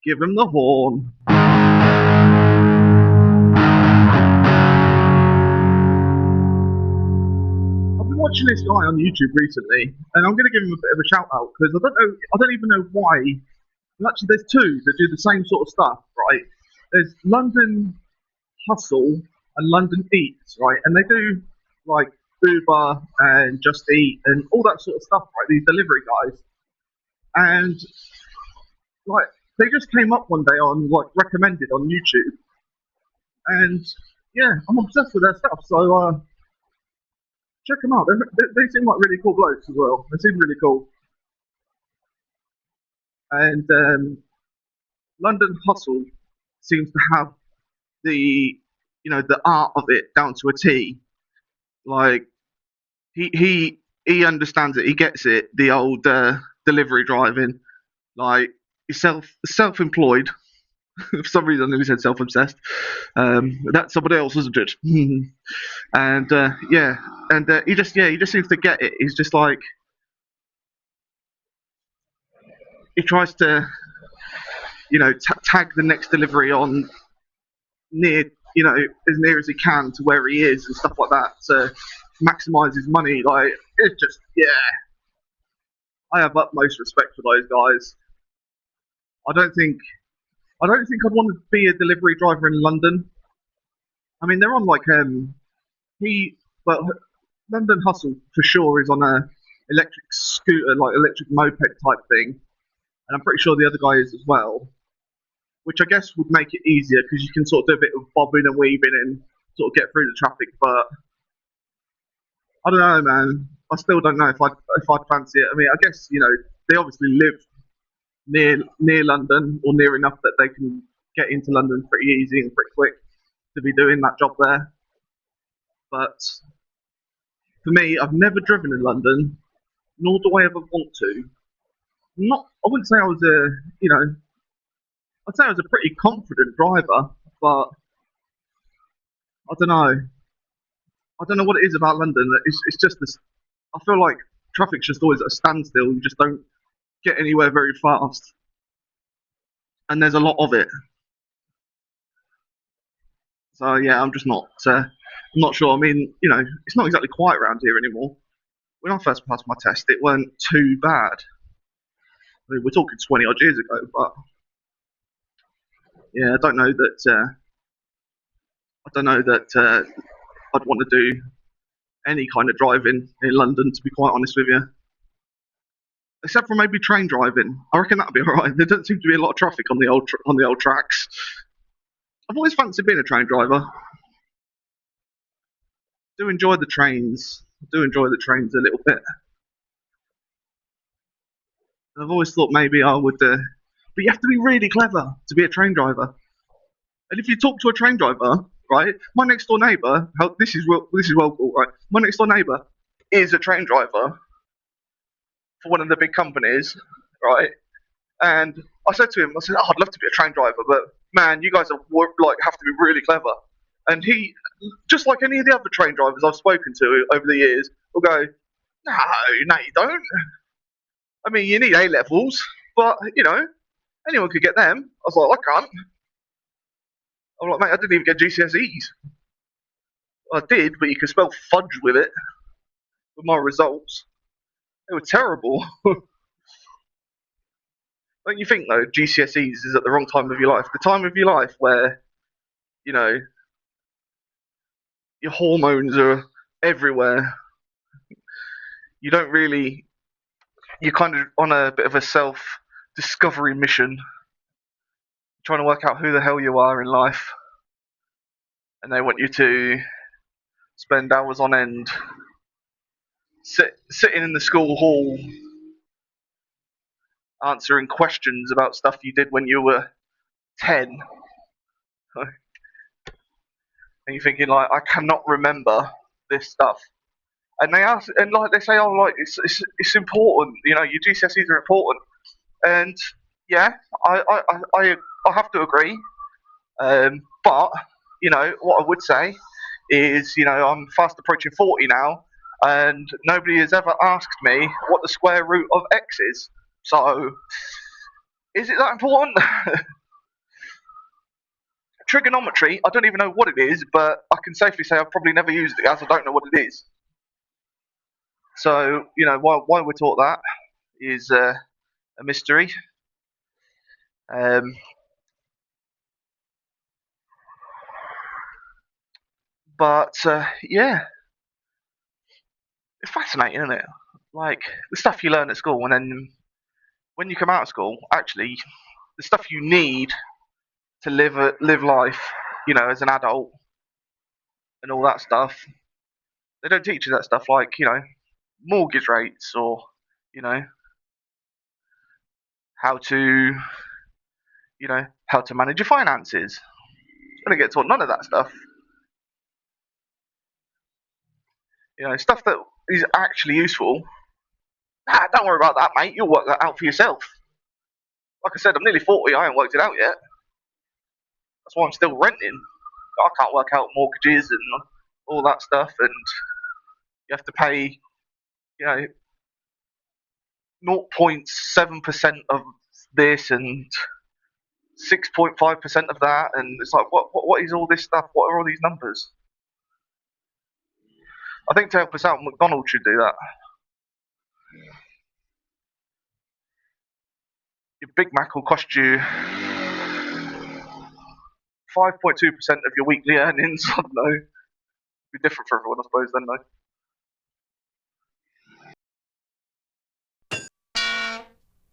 Give him the horn. I've been watching this guy on YouTube recently, and I'm going to give him a bit of a shout out because I don't even know why. Well, actually, there's two that do the same sort of stuff, right? There's London Hustle and London Eats, right? And they do like Uber and Just Eat and all that sort of stuff, right? These delivery guys, and like they just came up one day on like recommended on YouTube, and yeah, I'm obsessed with their stuff. So check them out. They seem like really cool blokes as well. They seem really cool. And London Hustle seems to have the art of it down to a T. Like he understands it. He gets it. The old delivery driving. Like he's self-employed. For some reason, he said self-obsessed. That's somebody else, isn't it? And yeah, and he just seems to get it. He's just like he tries to tag the next delivery on near as near as he can to where he is and stuff like that to maximize his money. Like it's just I have utmost respect for those guys. I don't think I don't think I'd want to be a delivery driver in London. I mean, they're on like he well London Hustle for sure is on a electric scooter, like electric moped type thing, and I'm pretty sure the other guy is as well. Which I guess would make it easier because you can sort of do a bit of bobbing and weaving and sort of get through the traffic. But I don't know, man. I still don't know if I'd fancy it. I mean, I guess they obviously live near London or near enough that they can get into London pretty easy and pretty quick to be doing that job there. But for me, I've never driven in London, nor do I ever want to. Not, I wouldn't say I was I'd say I was a pretty confident driver, but I don't know. I don't know what it is about London. It's just this. I feel like traffic's just always at a standstill. You just don't get anywhere very fast, and there's a lot of it. So yeah, I'm just not. I'm not sure. I mean, it's not exactly quiet around here anymore. When I first passed my test, it weren't too bad. I mean, we're talking 20 odd years ago, but yeah, I don't know that. I'd want to do any kind of driving in London, to be quite honest with you. Except for maybe train driving. I reckon that'd be alright. There doesn't seem to be a lot of traffic on the old tracks. I've always fancied being a train driver. Do enjoy the trains. Do enjoy the trains a little bit. I've always thought maybe I would, but you have to be really clever to be a train driver. And if you talk to a train driver, right? My next door neighbour, this is well cool, right? My next door neighbour is a train driver for one of the big companies, right? And I said to him, I said, oh, I'd love to be a train driver, but man, you guys have to be really clever. And he, just like any of the other train drivers I've spoken to over the years, will go, no, you don't. I mean, you need A levels, but anyone could get them. I was like, I can't. I'm like, mate, I didn't even get GCSEs. I did, but you could spell fudge with it. With my results, they were terrible. Don't you think though, GCSEs is at the wrong time of your life? The time of your life where you know your hormones are everywhere. You don't really. You're kind of on a bit of a self-discovery mission, trying to work out who the hell you are in life, and they want you to spend hours on end sitting in the school hall answering questions about stuff you did when you were 10. And you're thinking like, I cannot remember this stuff. And they ask, and like they say, oh, like it's important. Your GCSEs are important. And yeah, I have to agree. But what I would say is, I'm fast approaching 40 now, and nobody has ever asked me what the square root of x is. So, is it that important? trigonometry, I don't even know what it is, but I can safely say I've probably never used it as I don't know what it is. So, why we're taught that is a mystery. But yeah, it's fascinating, isn't it? Like the stuff you learn at school, and then when you come out of school, actually, the stuff you need to live life, as an adult, and all that stuff. They don't teach you that stuff, like mortgage rates, or you know how to how to manage your finances. I don't get taught none of that stuff. Stuff that is actually useful. Nah, don't worry about that, mate. You'll work that out for yourself. Like I said, I'm nearly 40. I ain't worked it out yet. That's why I'm still renting. I can't work out mortgages and all that stuff, and you have to pay, 0.7% of this and 6.5% of that, and it's like, what is all this stuff? What are all these numbers? I think to help us out, McDonald's should do that. Your Big Mac will cost you 5.2% of your weekly earnings. I don't know. It'd be different for everyone, I suppose, then, though.